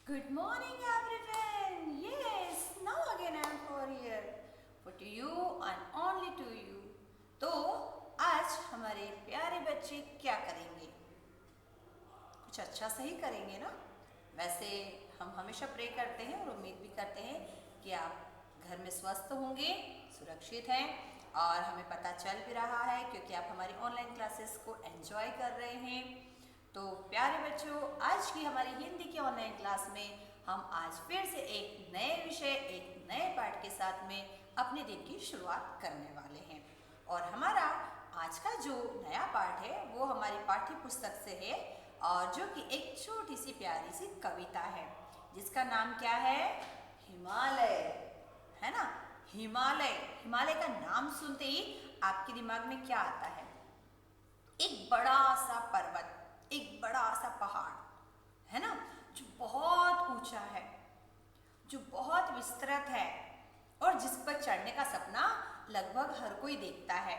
Good morning, everyone. Yes, now again I am for here for to you and only to you. तो आज हमारे प्यारे बच्चे क्या करेंगे? कुछ अच्छा सही करेंगे ना? वैसे हम हमेशा प्रे करते हैं और उम्मीद भी करते हैं कि आप घर में स्वस्थ होंगे, सुरक्षित हैं और हमें पता चल भी रहा है क्योंकि आप हमारी ऑनलाइन क्लासेस को एंजॉय कर रहे हैं। तो प्यारे बच्चों, आज की हमारी हिंदी की ऑनलाइन क्लास में हम आज फिर से एक नए विषय, एक नए पाठ के साथ में अपने दिन की शुरुआत करने वाले हैं। और हमारा आज का जो नया पाठ है वो हमारी पाठ्य पुस्तक से है और जो कि एक छोटी सी प्यारी सी कविता है जिसका नाम क्या है? हिमालय, है ना? हिमालय। हिमालय का नाम सुनते ही आपके दिमाग में क्या आता है? एक बड़ा सा पर्वत, एक बड़ा सा पहाड़, है ना, जो बहुत ऊंचा है, जो बहुत विस्तृत है और जिस पर चढ़ने का सपना लगभग हर कोई देखता है,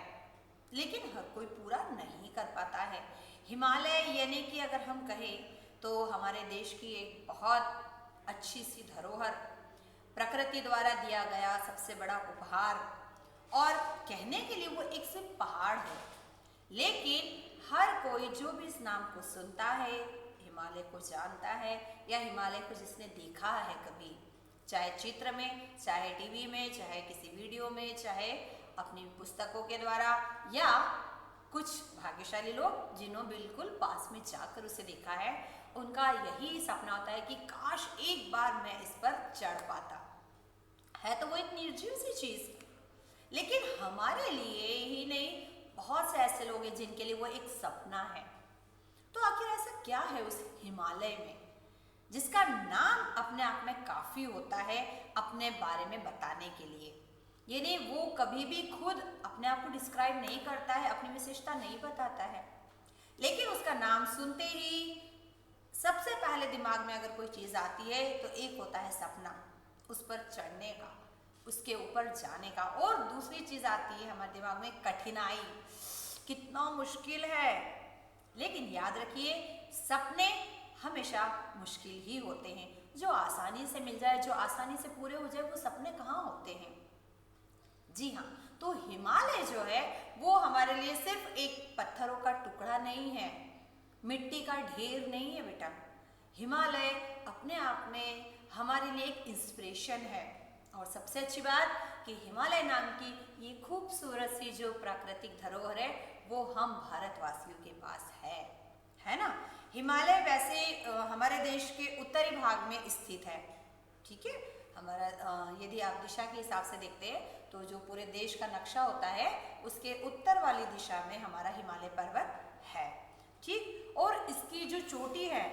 लेकिन हर कोई पूरा नहीं कर पाता है। हिमालय यानी कि अगर हम कहें तो हमारे देश की एक बहुत अच्छी सी धरोहर, प्रकृति द्वारा दिया गया सबसे बड़ा उपहार, और कहने के लिए वो एक सिर्फ पहाड़ है, लेकिन हर कोई जो भी इस नाम को सुनता है, हिमालय को जानता है या हिमालय को जिसने देखा है कभी, चाहे चित्र में, चाहे टीवी में, चाहे किसी वीडियो में, चाहे अपनी पुस्तकों के द्वारा, या कुछ भाग्यशाली लोग जिन्होंने बिल्कुल पास में जाकर उसे देखा है, उनका यही सपना होता है कि काश एक बार मैं इस पर चढ़ पाता। है तो वो एक निर्जीव सी चीज, लेकिन हमारे लिए ही नहीं, बहुत से ऐसे लोग हैं जिनके लिए वो एक सपना है। तो आखिर ऐसा क्या है उस हिमालय में जिसका नाम अपने आप में काफी होता है अपने बारे में बताने के लिए? यानी वो कभी भी खुद अपने आप को डिस्क्राइब नहीं करता है, अपनी विशेषता नहीं बताता है, लेकिन उसका नाम सुनते ही सबसे पहले दिमाग में अगर कोई चीज आती है तो एक होता है सपना, उस पर चढ़ने का, उसके ऊपर जाने का, और दूसरी चीज आती है हमारे दिमाग में कठिनाई, कितना मुश्किल है। लेकिन याद रखिए, सपने हमेशा मुश्किल ही होते हैं। जो आसानी से मिल जाए, जो आसानी से पूरे हो जाए, वो सपने कहाँ होते हैं? जी हाँ, तो हिमालय जो है वो हमारे लिए सिर्फ एक पत्थरों का टुकड़ा नहीं है, मिट्टी का ढेर नहीं है बेटा। हिमालय अपने आप में हमारे लिए एक इंस्पिरेशन है। और सबसे अच्छी बात कि हिमालय नाम की ये खूबसूरत सी जो प्राकृतिक धरोहर है वो हम भारतवासियों के पास है ना। हिमालय वैसे हमारे देश के उत्तरी भाग में स्थित है, ठीक है। हमारा यदि आप दिशा के हिसाब से देखते हैं तो जो पूरे देश का नक्शा होता है उसके उत्तर वाली दिशा में हमारा हिमालय पर्वत है, ठीक। और इसकी जो चोटी है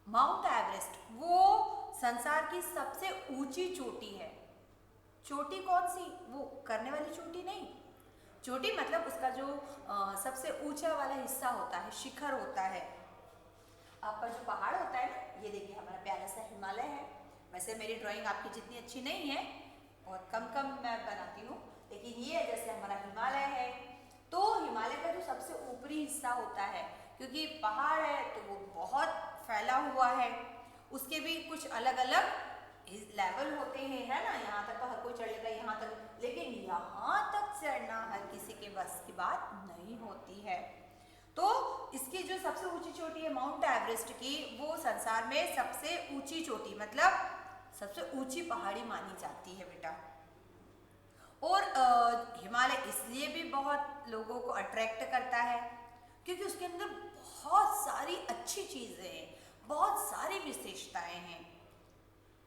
माउंट एवरेस्ट, वो संसार की सबसे ऊंची चोटी है। चोटी कौन सी? वो करने वाली चोटी नहीं, चोटी मतलब उसका जो सबसे ऊंचा वाला हिस्सा होता है, शिखर होता है। आपका जो पहाड़ होता है ना, ये देखिए हमारा प्यारा सा हिमालय है। वैसे मेरी ड्राइंग आपकी जितनी अच्छी नहीं है, बहुत कम कम मैं बनाती हूँ, लेकिन ये जैसे हमारा हिमालय है, तो हिमालय का जो सबसे ऊपरी हिस्सा होता है, क्योंकि पहाड़ है तो वो बहुत फैला हुआ है, उसके भी कुछ अलग अलग लेवल होते हैं, है ना। यहाँ तक तो हर कोई चढ़ेगा, यहाँ तक, लेकिन यहाँ तक चढ़ना हर किसी के बस की बात नहीं होती है। तो इसकी जो सबसे ऊंची चोटी है माउंट एवरेस्ट की, वो संसार में सबसे ऊंची चोटी मतलब सबसे ऊंची पहाड़ी मानी जाती है बेटा। और हिमालय इसलिए भी बहुत लोगों को अट्रैक्ट करता है क्योंकि उसके अंदर बहुत सारी अच्छी चीजें हैं, बहुत सारी विशेषताएं हैं।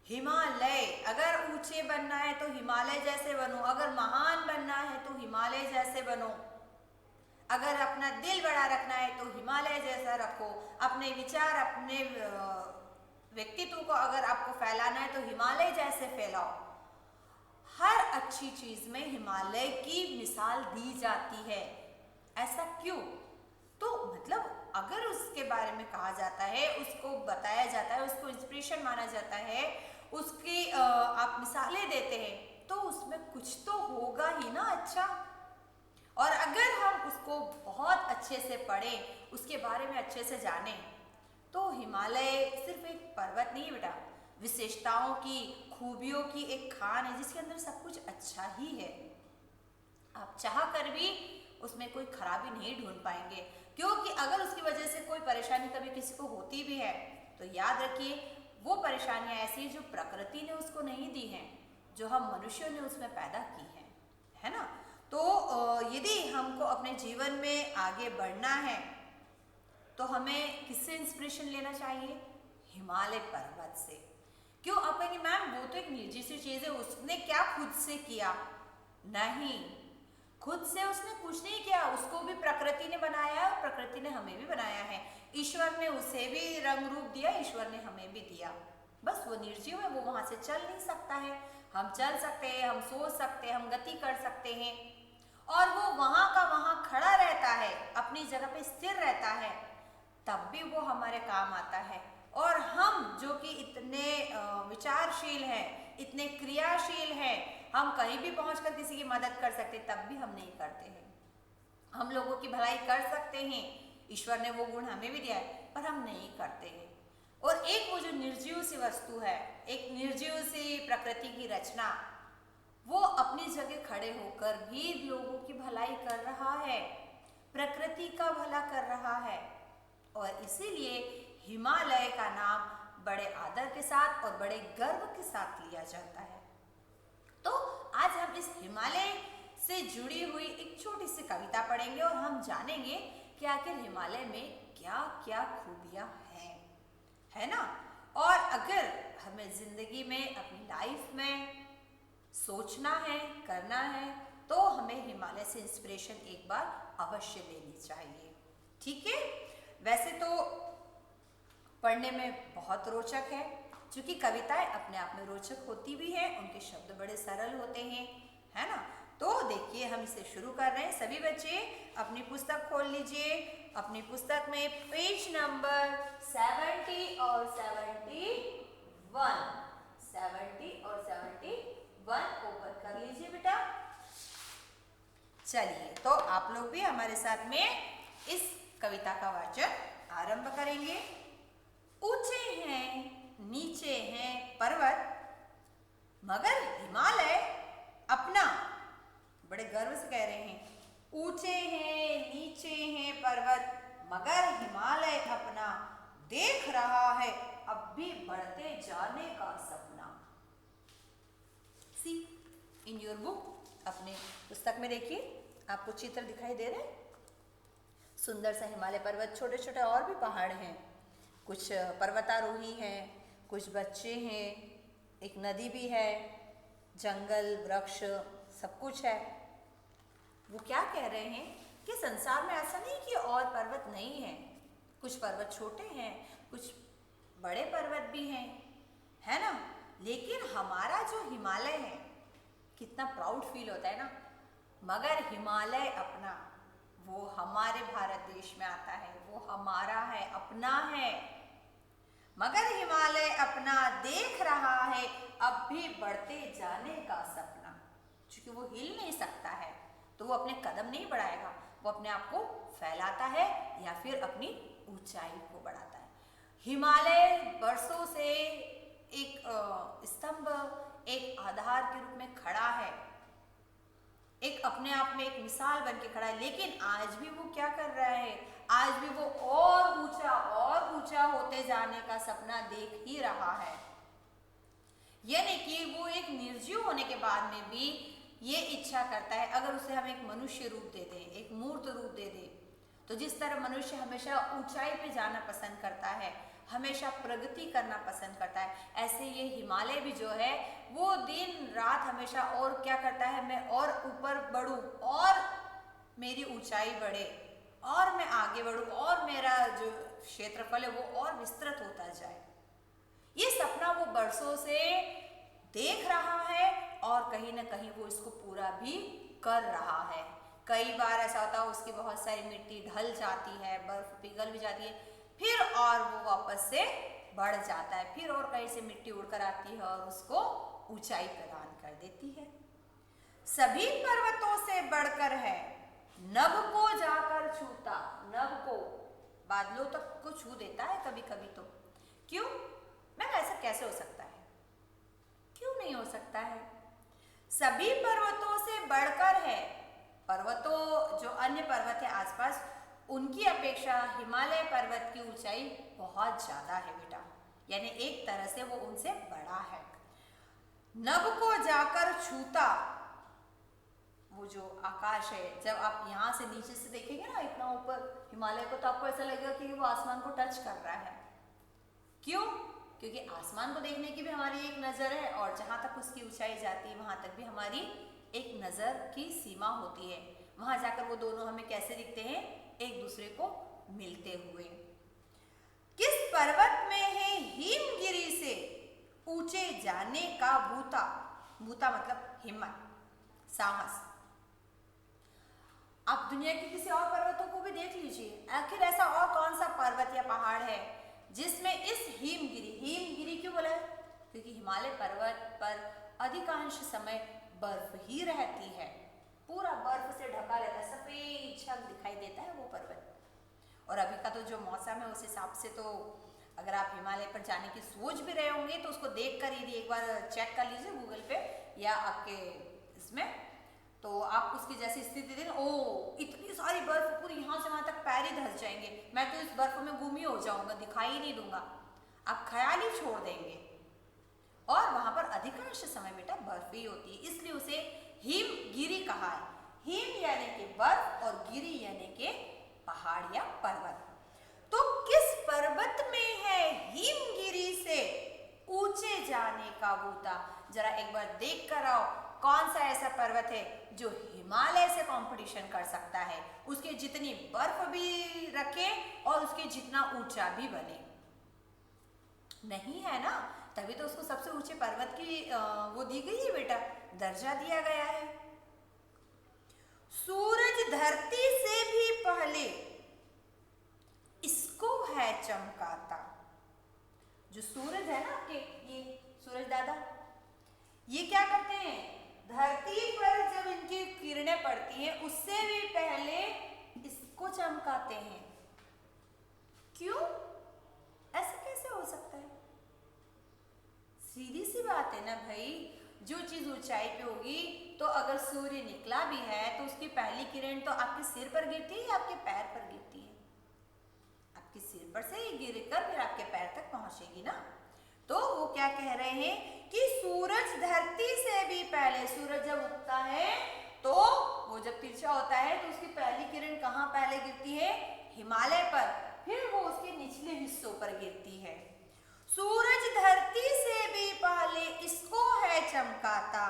हिमालय, अगर ऊंचे बनना है तो हिमालय जैसे बनो, अगर महान बनना है तो हिमालय जैसे बनो, अगर अपना दिल बड़ा रखना है तो हिमालय जैसा रखो, अपने विचार, अपने व्यक्तित्व को अगर आपको फैलाना है तो हिमालय जैसे फैलाओ। हर अच्छी चीज में हिमालय की मिसाल दी जाती है। ऐसा क्यों? तो मतलब अगर उसके बारे में कहा जाता है, उसको बताया जाता है, उसको इंस्पिरेशन माना जाता है, उसकी आप मिसालें देते हैं, तो उसमें कुछ तो होगा ही ना अच्छा। और अगर हम उसको बहुत अच्छे से पढ़ें, उसके बारे में अच्छे से जानें, तो हिमालय सिर्फ एक पर्वत नहीं है बेटा, विशेषताओं की, खूबियों की एक खान है जिसके अंदर सब कुछ अच्छा ही है। आप चाह कर भी उसमें कोई खराबी नहीं ढूंढ पाएंगे, क्योंकि अगर उसकी वजह से कोई परेशानी कभी किसी को होती भी है तो याद रखिए वो परेशानियां ऐसी हैं जो प्रकृति ने उसको नहीं दी हैं, जो हम मनुष्यों ने उसमें पैदा की हैं, है ना। तो यदि हमको अपने जीवन में आगे बढ़ना है तो हमें किससे इंस्पिरेशन लेना चाहिए? हिमालय पर्वत से। क्यों? आप कहेंगे मैम वो तो एक निजी सी चीज है, उसने क्या खुद से किया? नहीं, खुद से उसने कुछ नहीं किया, उसको भी प्रकृति ने बनाया है और प्रकृति ने हमें भी बनाया है। ईश्वर ने उसे भी रंग रूप दिया, ईश्वर ने हमें भी दिया। बस वो निर्जीव है, वो वहां से चल नहीं सकता है। हम चल सकते हैं, हम सोच सकते हैं, हम गति कर सकते हैं, और वो वहां का वहां खड़ा रहता है, अपनी जगह पे स्थिर रहता है, तब भी वो हमारे काम आता है। और हम जो कि इतने विचारशील हैं, इतने क्रियाशील हैं, हम कहीं भी पहुंचकर किसी की मदद कर सकते, तब भी हम नहीं करते हैं। हम लोगों की भलाई कर सकते हैं, ईश्वर ने वो गुण हमें भी दिया है, पर हम नहीं करते हैं। और एक वो जो निर्जीव सी वस्तु है, एक निर्जीव सी प्रकृति की रचना, वो अपनी जगह खड़े होकर भी लोगों की भलाई कर रहा है, प्रकृति का भला कर रहा है। और इसीलिए हिमालय का नाम बड़े आदर के साथ और बड़े गर्व के साथ लिया जाता है। तो आज हम इस हिमालय से जुड़ी हुई एक छोटी सी कविता पढ़ेंगे और हम जानेंगे कि आखिर हिमालय में क्या क्या खूबियां हैं, है ना। और अगर हमें जिंदगी में, अपनी लाइफ में सोचना है, करना है, तो हमें हिमालय से इंस्पिरेशन एक बार अवश्य लेनी चाहिए। ठीक है। वैसे तो पढ़ने में बहुत रोचक है, क्योंकि कविताएं अपने आप में रोचक होती भी हैं, उनके शब्द बड़े सरल होते हैं, है ना। तो देखिए हम इसे शुरू कर रहे हैं। सभी बच्चे अपनी पुस्तक खोल लीजिए। अपनी पुस्तक में पेज नंबर 70 और 71, 70 और 71 ओपन कर लीजिए बेटा। चलिए, तो आप लोग भी हमारे साथ में इस कविता का वाचन आरंभ करेंगे। ऊंचे हैं नीचे हैं पर्वत, मगर हिमालय अपना, बड़े गर्व से कह रहे हैं, ऊंचे हैं नीचे हैं पर्वत, मगर हिमालय अपना देख रहा है अब भी बढ़ते जाने का सपना। सी इन योर बुक, अपने पुस्तक में देखिए, आपको चित्र दिखाई दे रहे हैं। सुंदर सा हिमालय पर्वत, छोटे छोटे और भी पहाड़ हैं, कुछ पर्वतारोही हैं, कुछ बच्चे हैं, एक नदी भी है, जंगल, वृक्ष, सब कुछ है। वो क्या कह रहे हैं कि संसार में ऐसा नहीं कि और पर्वत नहीं है, कुछ पर्वत छोटे हैं, कुछ बड़े पर्वत भी हैं, है ना। लेकिन हमारा जो हिमालय है, कितना प्राउड फील होता है ना। मगर हिमालय अपना, वो हमारे भारत देश में आता है, वो हमारा है, अपना है। मगर हिमालय अपना देख रहा है अब भी बढ़ते जाने का सपना। क्योंकि वो हिल नहीं सकता है, तो वो अपने कदम नहीं बढ़ाएगा, वो अपने आप को फैलाता है या फिर अपनी ऊंचाई को बढ़ाता है। हिमालय वर्षों से एक स्तंभ, एक आधार के रूप में खड़ा है, एक अपने आप में एक मिसाल बन के खड़ा है। लेकिन आज भी वो क्या कर रहा है? आज भी वो और ऊंचा होते जाने का सपना देख ही रहा है। यानी कि वो एक निर्जीव होने के बाद में भी ये इच्छा करता है, अगर उसे हम एक मनुष्य रूप दे दें, एक मूर्त रूप दे दें, तो जिस तरह मनुष्य हमेशा ऊंचाई पे जाना पसंद करता है, हमेशा प्रगति करना पसंद करता है, ऐसे ये हिमालय भी जो है वो दिन रात हमेशा और क्या करता है, मैं और ऊपर बढ़ूं और मेरी ऊंचाई बढ़े और मैं आगे बढ़ूं और मेरा जो क्षेत्रफल है वो और विस्तृत होता जाए। ये सपना वो बरसों से देख रहा है और कहीं ना कहीं वो इसको पूरा भी कर रहा है। कई बार ऐसा होता है उसकी बहुत सारी मिट्टी ढल जाती है, बर्फ पिघल भी जाती है, फिर और वो वापस से बढ़ जाता है, फिर और कहीं से मिट्टी उड़कर आती है और उसको ऊंचाई प्रदान कर देती है। सभी पर्वतों से बढ़कर है, नभ को जाकर छूता, नभ को, बादलों तक को छू देता है कभी कभी। तो क्यों? मैं सकता है। सभी पर्वतों से बढ़कर है। पर्वतों जो अन्य पर्वत है आसपास, उनकी अपेक्षा हिमालय पर्वत की ऊंचाई बहुत ज्यादा है बेटा, यानी एक तरह से वो उनसे बड़ा है। नभ को जाकर छूता, वो जो आकाश है, जब आप यहाँ से नीचे से देखेंगे ना इतना ऊपर हिमालय को, तो आपको ऐसा लगेगा कि वो आसमान को टच कर रहा है। क्यों? क्योंकि आसमान को देखने की भी हमारी एक नज़र है, और जहाँ तक उसकी ऊंचाई जाती है वहाँ तक भी हमारी एक नज़र की सीमा होती है। वहाँ जाकर वो दोनों हमें कैसे दिखते हैं? एक दूसरे को मिलते हुए। किस पर्वत में है हिमगिरी से ऊंचे जाने का भूता? भूता मतलब हिम्मत, साहस। आप दुनिया के किसी और पर्वतों को भी देख लीजिए, आखिर ऐसा और कौन सा पर्वत या पहाड़ है जिसमें इस हिमगिरी क्यों बोला है? क्योंकि हिमालय पर्वत पर अधिकांश समय बर्फ ही रहती है, पूरा बर्फ से ढका रहता है, सफेद छत दिखाई देता है वो पर्वत। और अभी का तो जो मौसम है उस हिसाब से तो अगर आप हिमालय पर जाने की सोच भी रहे होंगे तो उसको देख कर यदि एक बार चेक कर लीजिए गूगल पे या आपके इसमें, तो आप उसकी जैसी स्थिति देखें, ओ इतनी सारी बर्फ, पूरी यहाँ से वहाँ तक पैर ही धंस जाएंगे, मैं तो इस बर्फ में गुम ही हो जाऊंगा, दिखाई ही नहीं दूंगा, आप ख्याल ही छोड़ देंगे। और वहां पर अधिकांश समय बेटा बर्फ ही होती है, इसलिए उसे हिमगिरी कहा है। हिम यानी कि बर्फ और गिरी यानी कि पहाड़ या पर्वत। तो किस पर्वत में है हिमगिरी से ऊंचे जाने का बूता? जरा एक बार देख कर आओ, कौन सा ऐसा पर्वत है जो हिमालय से कंपटीशन कर सकता है, उसके जितनी बर्फ भी रखे और उसके जितना ऊंचा भी बने? नहीं है ना, तभी तो उसको सबसे ऊंचे पर्वत की वो दी गई है बेटा, दर्जा दिया गया है। सूरज धरती से भी पहले इसको है चमकाता। जो सूरज है ना आपके, ये सूरज दादा, ये क्या करते हैं? धरती पर जब इनकी किरणें पड़ती हैं उससे भी पहले इसको चमकाते हैं। क्यों? ऐसा कैसे हो सकता है? सीधी सी बात है ना भाई, जो चीज ऊंचाई पे होगी तो अगर सूर्य निकला भी है तो उसकी पहली किरण तो आपके सिर पर गिरती है या आपके पैर पर गिरती है? आपके सिर पर से ही गिरकर फिर आपके पैर तक पहुंचेगी ना। तो वो क्या कह रहे हैं कि सूरज धरती से भी पहले, सूरज जब उगता है तो वो जब तिरछा होता है तो उसकी पहली किरण कहाँ पहले गिरती है? हिमालय पर, फिर वो उसके निचले हिस्सों पर गिरती है। सूरज धरती से भी पहले इसको है चमकाता,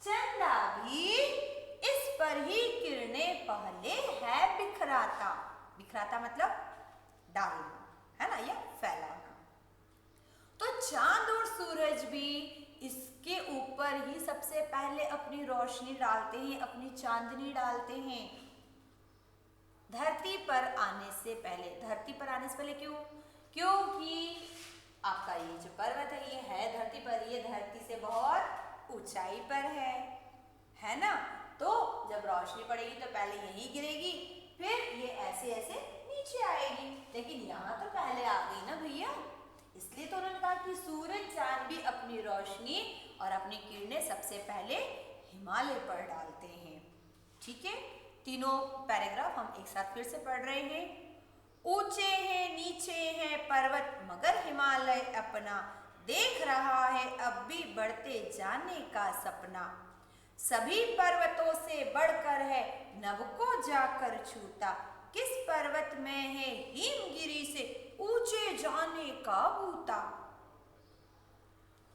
चंदा भी इस पर ही किरणें पहले है बिखराता। बिखराता मतलब डालना, है ना, या फैलाना। तो चांद और सूरज भी इसके ऊपर ही सबसे पहले अपनी रोशनी डालते हैं, अपनी चांदनी डालते हैं धरती पर आने से पहले। धरती पर आने से पहले क्यों? क्योंकि आपका ये जो पर्वत है ये है धरती पर, ये धरती से बहुत ऊंचाई पर है ना। तो जब रोशनी पड़ेगी तो पहले यहीं गिरेगी, फिर ये ऐसे ऐसे नीचे आएगी, लेकिन यहाँ तो पहले आ गई ना भैया, इसलिए तो उन्होंने कहा कि सूरज चांद भी अपनी रोशनी और अपनी किरणें सबसे पहले हिमालय पर डालते हैं। ठीक है, तीनों पैराग्राफ हम एक साथ फिर से पढ़ रहे हैं। ऊंचे हैं नीचे हैं पर्वत मगर हिमालय अपना, देख रहा है अब भी बढ़ते जाने का सपना। सभी पर्वतों से बढ़कर है नभ को जाकर छूता, किस पर्वत में है हिमगिरी से ऊंचे जाने का बूता।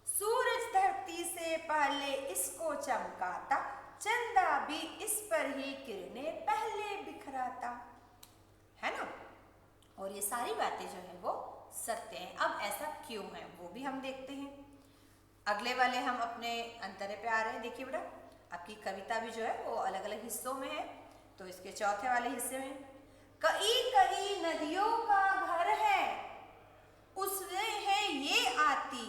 सूरज धरती से पहले इसको चमकाता, चंदा भी इस पर ही किरणें पहले बिखराता। है ना। और ये सारी बातें जो है वो सत्य हैं। अब ऐसा क्यों है वो भी हम देखते हैं। अगले वाले हम अपने अंतरे पे आ रहे हैं। देखिए बेटा, आपकी कविता भी जो है वो अलग अलग हिस्सों में है। तो इसके चौथे वाले हिस्से में, कई कई नदियों का घर है उसमें है ये आती,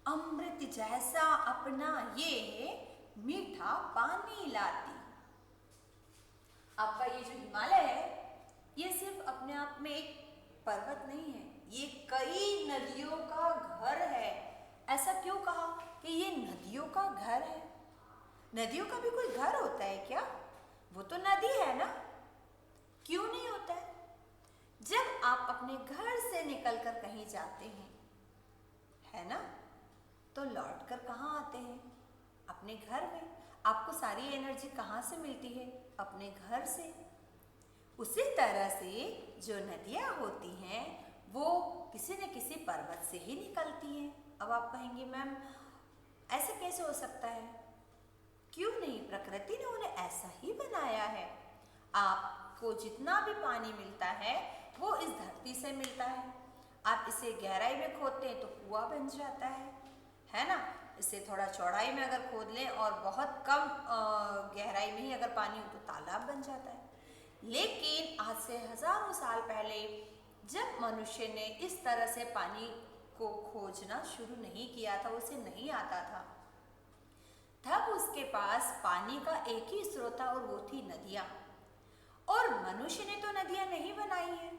अमृत जैसा अपना ये है मीठा पानी लाती। आपका ये जो हिमालय है ये सिर्फ अपने आप में एक पर्वत नहीं है, ये कई नदियों का घर है। ऐसा क्यों कहा कि ये नदियों नदियों का घर है। नदियों का भी कोई घर होता है क्या? वो तो नदी है ना। क्यों नहीं होता है? जब आप अपने घर से निकलकर कहीं जाते हैं, है ना, तो लौट कर कहाँ आते हैं? अपने घर में। आपको सारी एनर्जी कहाँ से मिलती है? अपने घर से। उसी तरह से जो नदियाँ होती हैं वो किसी न किसी पर्वत से ही निकलती हैं। अब आप कहेंगे मैम ऐसे कैसे हो सकता है? क्यों नहीं, प्रकृति ने उन्हें ऐसा ही बनाया है। आपको जितना भी पानी मिलता है वो इस धरती से मिलता है। आप इसे गहराई में खोदते हैं तो कुआं बन जाता है ना। इसे थोड़ा चौड़ाई में अगर खोद लें और बहुत कम गहराई में ही अगर पानी हो तो तालाब बन जाता है। लेकिन आज से हजारों साल पहले जब मनुष्य ने इस तरह से पानी को खोजना शुरू नहीं किया था, उसे नहीं आता था, तब उसके पास पानी का एक ही स्रोत था और वो थी नदियाँ। और मनुष्य ने तो नदियाँ नहीं बनाई है।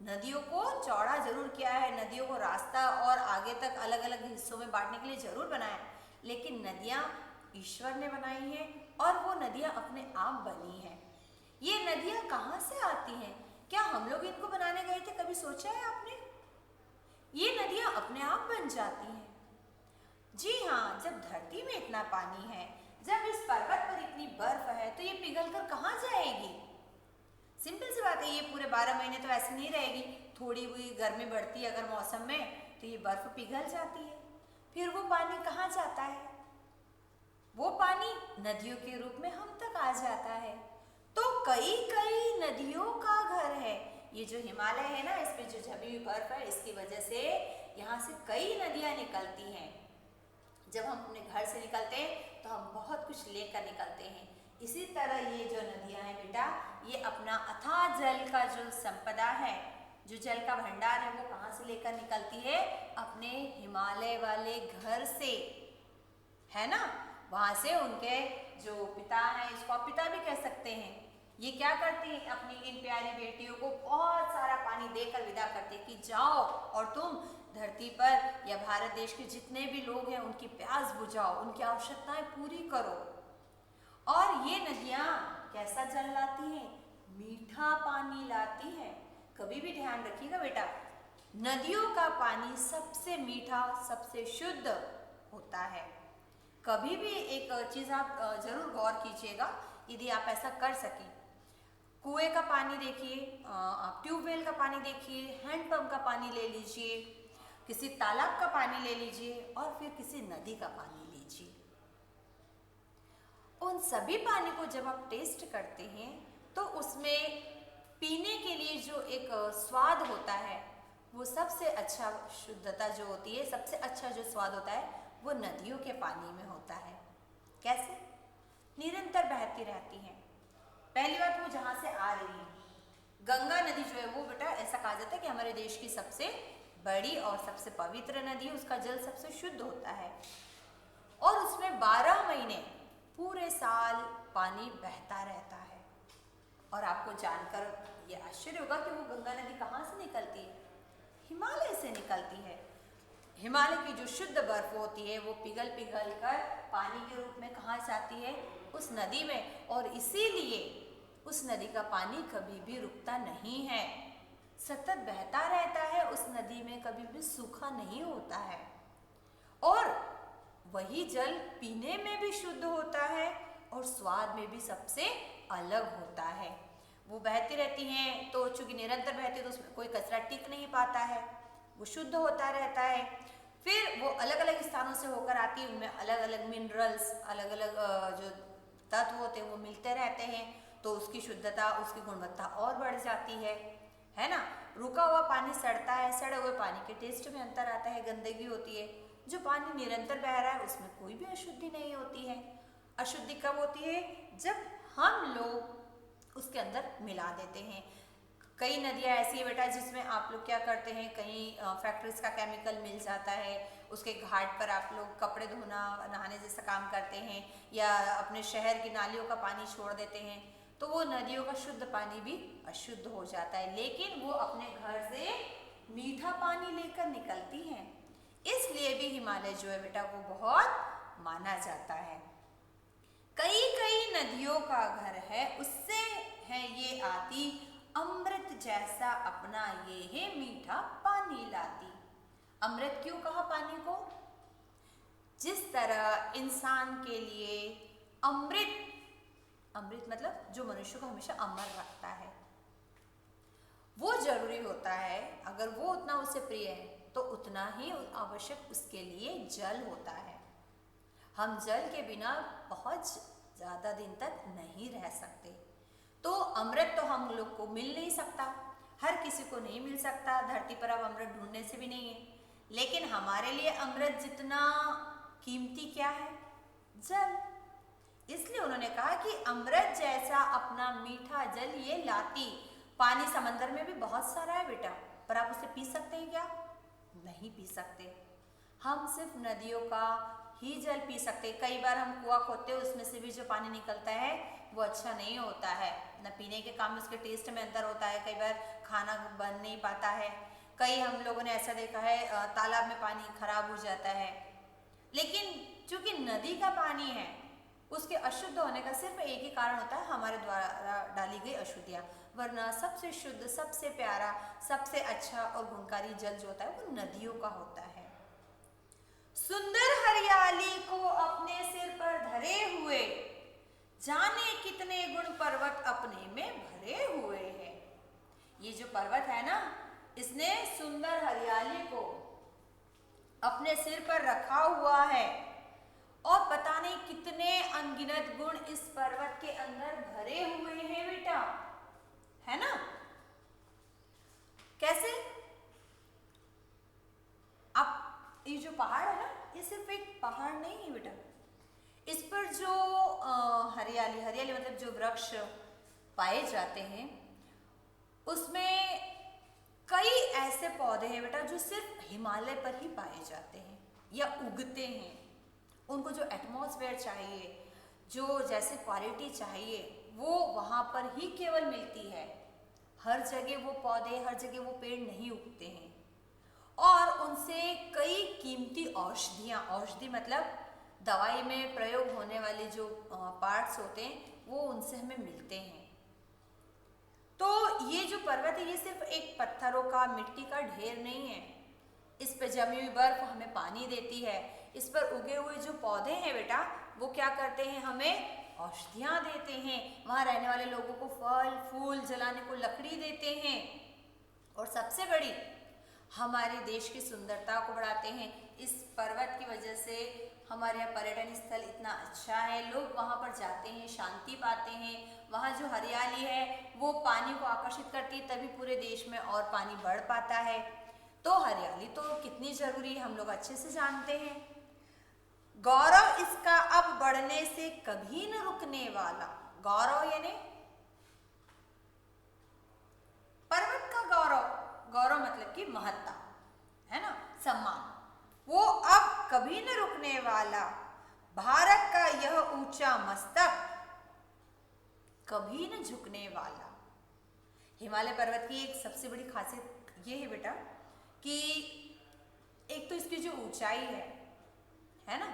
नदियों को चौड़ा जरूर किया है, नदियों को रास्ता और आगे तक अलग अलग हिस्सों में बांटने के लिए जरूर बनाया, लेकिन नदियाँ ईश्वर ने बनाई हैं और वो नदियाँ अपने आप बनी हैं। ये नदियाँ कहाँ से आती हैं? क्या हम लोग इनको बनाने गए थे? कभी सोचा है आपने? ये नदियाँ अपने आप बन जाती हैं। जी हाँ, जब धरती में इतना पानी है, जब इस पर्वत पर इतनी बर्फ है, तो ये पिघल कर कहाँ जाएगी? सिंपल सी बात है, ये पूरे 12 महीने तो ऐसे नहीं रहेगी। थोड़ी हुई गर्मी बढ़ती है अगर मौसम में तो ये बर्फ पिघल जाती है। फिर वो पानी कहाँ जाता है? वो पानी नदियों के रूप में हम तक आ जाता है। तो कई कई नदियों का घर है। ये जो हिमालय है ना, इस पे जो जमी हुई बर्फ है, इसकी वजह से यहाँ से कई नदियाँ निकलती हैं। जब हम अपने घर से निकलते हैं तो हम बहुत कुछ लेकर निकलते हैं। इसी तरह ये जो नदियाँ हैं बेटा, ये अपना अथाह जल का जो संपदा है, जो जल का भंडार है, वो कहाँ से लेकर निकलती है? अपने हिमालय वाले घर से, है ना। वहाँ से उनके जो पिता हैं, इसको आप पिता भी कह सकते हैं, ये क्या करती हैं? अपनी इन प्यारी बेटियों को बहुत सारा पानी देकर विदा करते हैं कि जाओ और तुम धरती पर या भारत देश के जितने भी लोग हैं उनकी प्यास बुझाओ, उनकी आवश्यकताएं पूरी करो। और ये नदियाँ कैसा जल लाती हैं? मीठा पानी लाती है। कभी भी ध्यान रखिएगा बेटा, नदियों का पानी सबसे मीठा, सबसे शुद्ध होता है। कभी भी एक चीज़ आप जरूर गौर कीजिएगा, यदि आप ऐसा कर सकें। कुएं का पानी देखिए, आप ट्यूबवेल का पानी देखिए, हैंडपंप का पानी ले लीजिए, किसी तालाब का पानी ले लीजिए और फिर किसी नदी का पानी लीजिए। उन सभी पानी को जब आप टेस्ट करते हैं तो उसमें पीने के लिए जो एक स्वाद होता है, वो सबसे अच्छा शुद्धता जो होती है, सबसे अच्छा जो स्वाद होता है, वो नदियों के पानी में होता है। कैसे? निरंतर बहती रहती हैं। पहली बात, वो जहाँ से आ रही है, गंगा नदी जो है वो बेटा ऐसा कहा जाता है कि हमारे देश की सबसे बड़ी और सबसे पवित्र नदी है, उसका जल सबसे शुद्ध होता है और उसमें 12 महीने पूरे साल पानी बहता रहता है। और आपको जानकर ये आश्चर्य होगा कि वो गंगा नदी कहाँ से निकलती है? हिमालय से निकलती है। हिमालय की जो शुद्ध बर्फ होती है वो पिघल पिघल कर पानी के रूप में कहाँ जाती है? उस नदी में। और इसीलिए उस नदी का पानी कभी भी रुकता नहीं है, सतत बहता रहता है। उस नदी में कभी भी सूखा नहीं होता है और वही जल पीने में भी शुद्ध होता है और स्वाद में भी सबसे अलग होता है। वो बहती रहती हैं तो चूंकि निरंतर बहती है तो उसमें कोई कचरा टिक नहीं पाता है, वो शुद्ध होता रहता है। फिर वो अलग अलग स्थानों से होकर आती है, उनमें अलग अलग मिनरल्स, अलग अलग जो तत्व होते हैं वो मिलते रहते हैं, तो उसकी शुद्धता, उसकी गुणवत्ता और बढ़ जाती है ना। रुका हुआ पानी सड़ता है, सड़े हुए पानी के टेस्ट में अंतर आता है, गंदगी होती है। जो पानी निरंतर बह रहा है उसमें कोई भी अशुद्धि नहीं होती है। अशुद्धि कब होती है? जब हम लोग उसके अंदर मिला देते हैं। कई नदियाँ ऐसी है बेटा जिसमें आप लोग क्या करते हैं, कहीं फैक्ट्रीज का केमिकल मिल जाता है, उसके घाट पर आप लोग कपड़े धोना, नहाने जैसा काम करते हैं या अपने शहर की नालियों का पानी छोड़ देते हैं, तो वो नदियों का शुद्ध पानी भी अशुद्ध हो जाता है। लेकिन वो अपने घर से मीठा पानी लेकर निकलती हैं। इसलिए भी हिमालय जो है बेटा वो बहुत माना जाता है। कई कई नदियों का घर है, उससे है ये आती, अमृत जैसा अपना ये है मीठा पानी लाती। अमृत क्यों कहा पानी को? जिस तरह इंसान के लिए अमृत, अमृत मतलब जो मनुष्य को हमेशा अमर रखता है, वो जरूरी होता है। अगर वो उतना उसे प्रिय है तो उतना ही आवश्यक उसके लिए जल होता है। हम जल के बिना बहुत ज़्यादा दिन तक नहीं रह सकते। तो अमृत तो हम लोग को मिल नहीं सकता, हर किसी को नहीं मिल सकता। धरती पर अब अमृत ढूंढने से भी नहीं है। लेकिन हमारे लिए अमृत जितना कीमती क्या है? जल। इसलिए उन्होंने कहा कि अमृत जैसा अपना मीठा जल ये लाती। पानी समंदर में भी बहुत सारा है बेटा, पर आप उसे पी सकते हैं क्या? नहीं पी सकते। हम सिर्फ नदियों का ही जल पी सकते। कई बार हम कुआं खोदते हैं, उसमें से भी जो पानी निकलता है वो अच्छा नहीं होता है, न पीने के काम में उसके टेस्ट में अंतर होता है। कई बार खाना बन नहीं पाता है। कई हम लोगों ने ऐसा देखा है तालाब में पानी खराब हो जाता है। लेकिन चूंकि नदी का पानी है, उसके अशुद्ध होने का सिर्फ एक ही कारण होता है, हमारे द्वारा डाली गई अशुद्धियाँ। वरना सबसे शुद्ध, सबसे प्यारा, सबसे अच्छा और गुणकारी जल जो होता है वो नदियों का होता है। सुंदर हरियाली को अपने सिर पर धरे हुए, जाने कितने गुण पर्वत अपने में भरे हुए हैं। ये जो पर्वत है ना, इसने सुंदर हरियाली को अपने सिर पर रखा हुआ है और पता नहीं कितने अनगिनत गुण इस पर्वत के अंदर भरे हुए हैं बेटा, है ना? कैसे? आप ये जो पहाड़ है ना, ये सिर्फ एक पहाड़ नहीं है बेटा। इस पर जो हरियाली, हरियाली मतलब जो वृक्ष पाए जाते हैं, उसमें कई ऐसे पौधे हैं बेटा जो सिर्फ हिमालय पर ही पाए जाते हैं या उगते हैं। उनको जो एटमॉस्फेयर चाहिए, जो जैसे क्वालिटी चाहिए, वो वहाँ पर ही केवल मिलती है। हर जगह वो पौधे, हर जगह वो पेड़ नहीं उगते हैं। और उनसे कई कीमती औषधियाँ, औषधि मतलब दवाई में प्रयोग होने वाले जो पार्ट्स होते हैं, वो उनसे हमें मिलते हैं। तो ये जो पर्वत है, ये सिर्फ एक पत्थरों का, मिट्टी का ढेर नहीं है। इस पर जमी हुई बर्फ हमें पानी देती है। इस पर उगे हुए जो पौधे हैं बेटा, वो क्या करते हैं? हमें औषधियाँ देते हैं। वहाँ रहने वाले लोगों को फल फूल जलाने को लकड़ी देते हैं। और सबसे बड़ी, हमारे देश की सुंदरता को बढ़ाते हैं। इस पर्वत की वजह से हमारे यहाँ पर्यटन स्थल इतना अच्छा है, लोग वहाँ पर जाते हैं, शांति पाते हैं। वहाँ जो हरियाली है वो पानी को आकर्षित करती है, तभी पूरे देश में और पानी बढ़ पाता है। तो हरियाली तो कितनी जरूरी है, हम लोग अच्छे से जानते हैं। गौरव इसका अब बढ़ने से कभी न रुकने वाला। गौरव यानी पर्वत का गौरव, गौरव मतलब कि महत्ता, है ना, सम्मान। वो अब कभी न रुकने वाला, भारत का यह ऊंचा मस्तक कभी न झुकने वाला। हिमालय पर्वत की एक सबसे बड़ी खासियत ये है बेटा कि एक तो इसकी जो ऊंचाई है ना,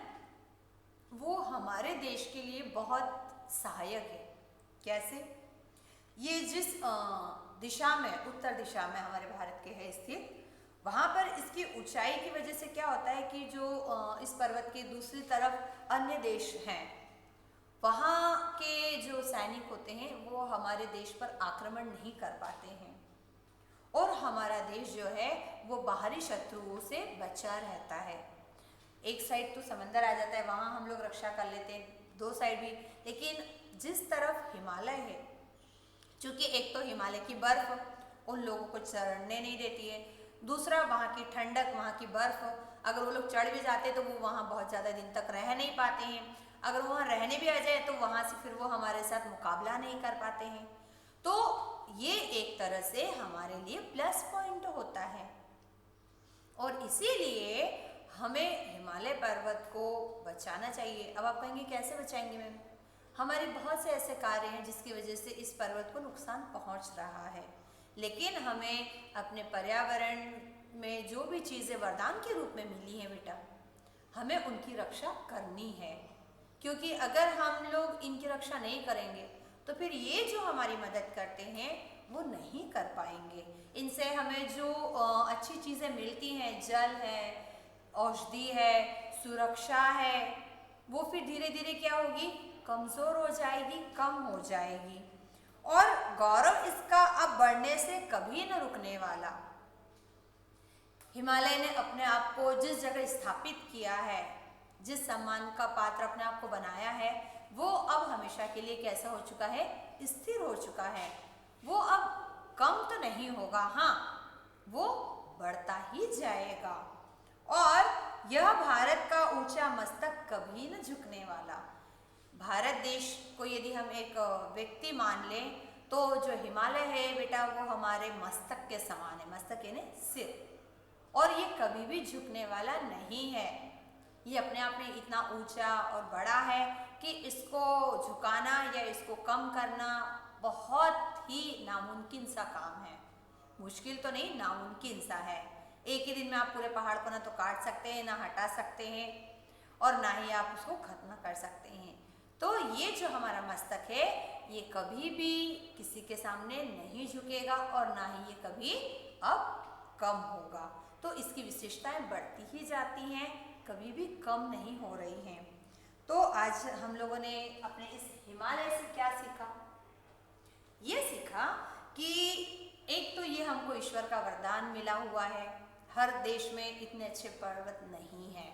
वो हमारे देश के लिए बहुत सहायक है। कैसे? ये जिस दिशा में, उत्तर दिशा में हमारे भारत के है स्थित, वहाँ पर इसकी ऊंचाई की वजह से क्या होता है कि जो इस पर्वत के दूसरी तरफ अन्य देश हैं, वहाँ के जो सैनिक होते हैं वो हमारे देश पर आक्रमण नहीं कर पाते हैं। और हमारा देश जो है वो बाहरी शत्रुओं से बचा रहता है। एक साइड तो समंदर आ जाता है, वहाँ हम लोग रक्षा कर लेते हैं, दो साइड भी। लेकिन जिस तरफ हिमालय है, चूँकि एक तो हिमालय की बर्फ उन लोगों को चढ़ने नहीं देती है, दूसरा वहाँ की ठंडक, वहाँ की बर्फ, अगर वो लोग चढ़ भी जाते हैं तो वो वहाँ बहुत ज़्यादा दिन तक रह नहीं पाते हैं। अगर वहाँ रहने भी आ जाए तो वहाँ से फिर वो हमारे साथ मुकाबला नहीं कर पाते हैं। तो ये एक तरह से हमारे लिए प्लस पॉइंट होता है। और इसीलिए हमें हिमालय पर्वत को बचाना चाहिए। अब आप कहेंगे कैसे बचाएंगे मैम? हमारे बहुत से ऐसे कार्य हैं जिसकी वजह से इस पर्वत को नुकसान पहुंच रहा है। लेकिन हमें अपने पर्यावरण में जो भी चीज़ें वरदान के रूप में मिली हैं बेटा, हमें उनकी रक्षा करनी है, क्योंकि अगर हम लोग इनकी रक्षा नहीं करेंगे तो फिर ये जो हमारी मदद करते हैं वो नहीं कर पाएंगे। इनसे हमें जो अच्छी चीज़ें मिलती हैं, जल है, औषधि है, सुरक्षा है, वो फिर धीरे धीरे क्या होगी, कमज़ोर हो जाएगी, कम हो जाएगी। और गौरव इसका अब बढ़ने से कभी न रुकने वाला। हिमालय ने अपने आप को जिस जगह स्थापित किया है, जिस सम्मान का पात्र अपने आप को बनाया है, वो अब हमेशा के लिए कैसा हो चुका है, स्थिर हो चुका है। वो अब कम तो नहीं होगा, हाँ वो बढ़ता ही जाएगा। और यह भारत का ऊंचा मस्तक कभी न झुकने वाला। भारत देश को यदि हम एक व्यक्ति मान लें तो जो हिमालय है बेटा वो हमारे मस्तक के समान है। मस्तक यानी सिर, और ये कभी भी झुकने वाला नहीं है। ये अपने आप में इतना ऊंचा और बड़ा है कि इसको झुकाना या इसको कम करना बहुत ही नामुमकिन सा काम है। मुश्किल तो नहीं, नामुमकिन सा है। एक ही दिन में आप पूरे पहाड़ को ना तो काट सकते हैं, ना हटा सकते हैं, और ना ही आप उसको खत्म कर सकते हैं। तो ये जो हमारा मस्तक है ये कभी भी किसी के सामने नहीं झुकेगा और ना ही ये कभी अब कम होगा। तो इसकी विशेषताएं बढ़ती ही जाती हैं, कभी भी कम नहीं हो रही हैं। तो आज हम लोगों ने अपने इस हिमालय से क्या सीखा? ये सीखा कि एक तो ये हमको ईश्वर का वरदान मिला हुआ है। हर देश में इतने अच्छे पर्वत नहीं हैं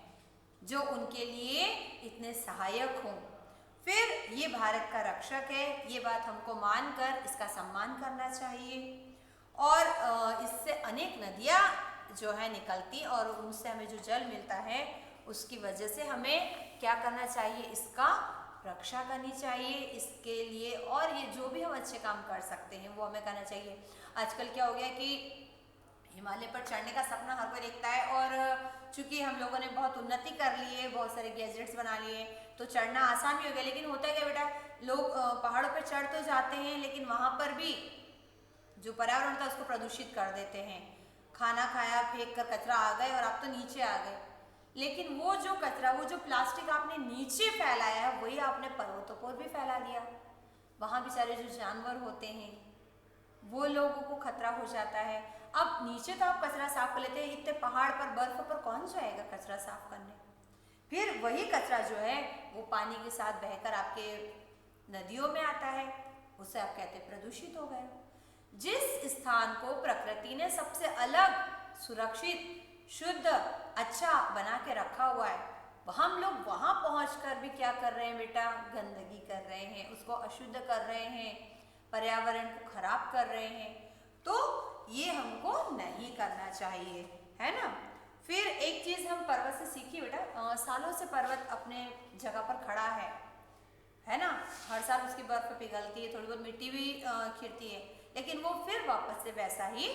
जो उनके लिए इतने सहायक हों। फिर ये भारत का रक्षक है, ये बात हमको मानकर इसका सम्मान करना चाहिए। और इससे अनेक नदियाँ जो है निकलती और उनसे हमें जो जल मिलता है उसकी वजह से हमें क्या करना चाहिए, इसका रक्षा करनी चाहिए। इसके लिए और ये जो भी हम अच्छे काम कर सकते हैं वो हमें करना चाहिए। आजकल क्या हो गया कि हिमालय पर चढ़ने का सपना हर कोई देखता है, और चूंकि हम लोगों ने बहुत उन्नति कर ली है, बहुत सारे गैजेट्स बना लिए, तो चढ़ना आसान भी हो गया। लेकिन होता क्या बेटा, लोग पहाड़ों पर चढ़ तो जाते हैं लेकिन वहाँ पर भी जो पर्यावरण था उसको प्रदूषित कर देते हैं। खाना खाया, फेंक कर कचरा आ गए और आप तो नीचे आ गए, लेकिन वो जो कचरा, वो जो प्लास्टिक आपने नीचे फैलाया है वही आपने पर्वतों पर भी फैला दिया। वहाँ बेचारे जो जानवर होते हैं वो लोगों को खतरा हो जाता है। अब नीचे तो आप कचरा साफ कर लेते हैं, इतने पहाड़ पर, बर्फ पर कौन जाएगा कचरा साफ करने? फिर वही कचरा जो है वो पानी के साथ बहकर आपके नदियों में आता है, उससे आप कहते हैं प्रदूषित हो गए। जिस स्थान को प्रकृति ने सबसे अलग, सुरक्षित, शुद्ध, अच्छा बना के रखा हुआ है, हम लोग वहाँ पहुँचकर भी क्या कर रहे हैं बेटा, गंदगी कर रहे हैं, उसको अशुद्ध कर रहे हैं, पर्यावरण को खराब कर रहे हैं। तो ये हमको नहीं करना चाहिए, है ना। फिर एक चीज़ हम पर्वत से सीखी बेटा, सालों से पर्वत अपने जगह पर खड़ा है ना। हर साल उसकी बर्फ पिघलती है, थोड़ी बहुत मिट्टी भी खिरती है, लेकिन वो फिर वापस से वैसा ही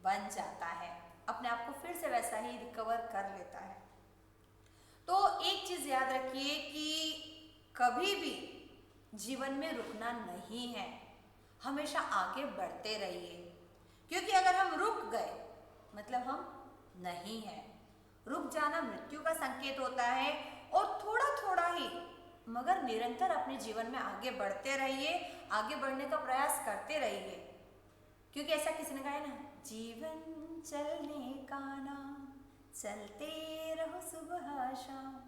बन जाता है, अपने आप को फिर से वैसा ही रिकवर कर लेता है। तो एक चीज़ याद रखिए कि कभी भी जीवन में रुकना नहीं है, हमेशा आगे बढ़ते रहिए, क्योंकि अगर हम रुक गए मतलब हम नहीं हैं। रुक जाना मृत्यु का संकेत होता है। और थोड़ा थोड़ा ही मगर निरंतर अपने जीवन में आगे बढ़ते रहिए, आगे बढ़ने का प्रयास करते रहिए, क्योंकि ऐसा किसी ने कहा है ना, जीवन चलने का नाम, चलते रहो सुबह शाम।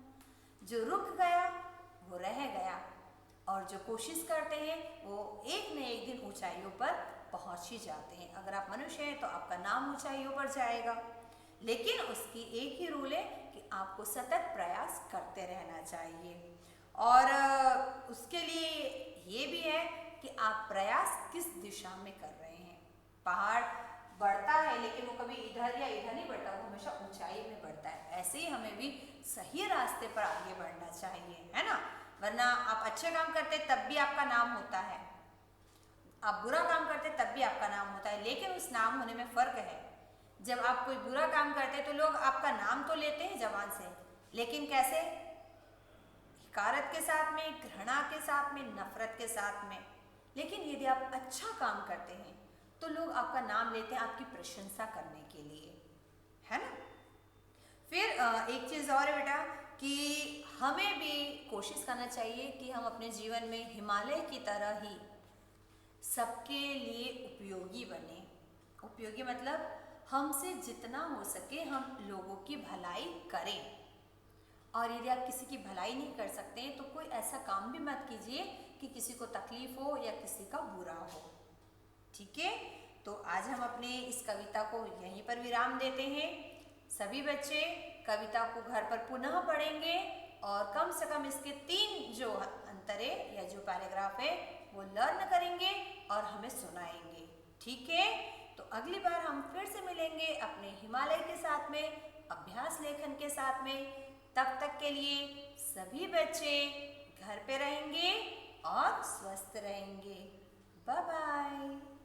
जो रुक गया वो रह गया, और जो कोशिश करते हैं वो एक न एक दिन ऊंचाइयों पर पहुंच ही जाते हैं। अगर आप मनुष्य हैं तो आपका नाम ऊंचाइयों पर जाएगा, लेकिन उसकी एक ही रूल है कि आपको सतत प्रयास करते रहना चाहिए। और उसके लिए ये भी है कि आप प्रयास किस दिशा में कर रहे हैं। पहाड़ बढ़ता है लेकिन वो कभी इधर या इधर नहीं बढ़ता, वो हमेशा ऊंचाई में बढ़ता है। ऐसे ही हमें भी सही रास्ते पर आगे बढ़ना चाहिए, है ना। वरना आप अच्छे काम करते तब भी आपका नाम होता है, आप बुरा काम करते तब भी आपका नाम होता है, लेकिन उस नाम होने में फ़र्क है। जब आप कोई बुरा काम करते तो लोग आपका नाम तो लेते हैं ज़बान से, लेकिन कैसे? हिकारत के साथ में, घृणा के साथ में, नफरत के साथ में। लेकिन यदि आप अच्छा काम करते हैं तो लोग आपका नाम लेते हैं आपकी प्रशंसा करने के लिए, है ना। फिर एक चीज़ और है बेटा कि हमें भी कोशिश करना चाहिए कि हम अपने जीवन में हिमालय की तरह ही सबके लिए उपयोगी बने। उपयोगी मतलब हमसे जितना हो सके हम लोगों की भलाई करें। और यदि आप किसी की भलाई नहीं कर सकते हैं तो कोई ऐसा काम भी मत कीजिए कि किसी को तकलीफ हो या किसी का बुरा हो। ठीक है, तो आज हम अपने इस कविता को यहीं पर विराम देते हैं। सभी बच्चे कविता को घर पर पुनः पढ़ेंगे और कम से कम इसके 3 जो अंतरे या जो पैराग्राफ है वो लर्न करेंगे और हमें सुनाएंगे। ठीक है, तो अगली बार हम फिर से मिलेंगे अपने हिमालय के साथ में, अभ्यास लेखन के साथ में। तब तक के लिए सभी बच्चे घर पे रहेंगे और स्वस्थ रहेंगे। Bye bye.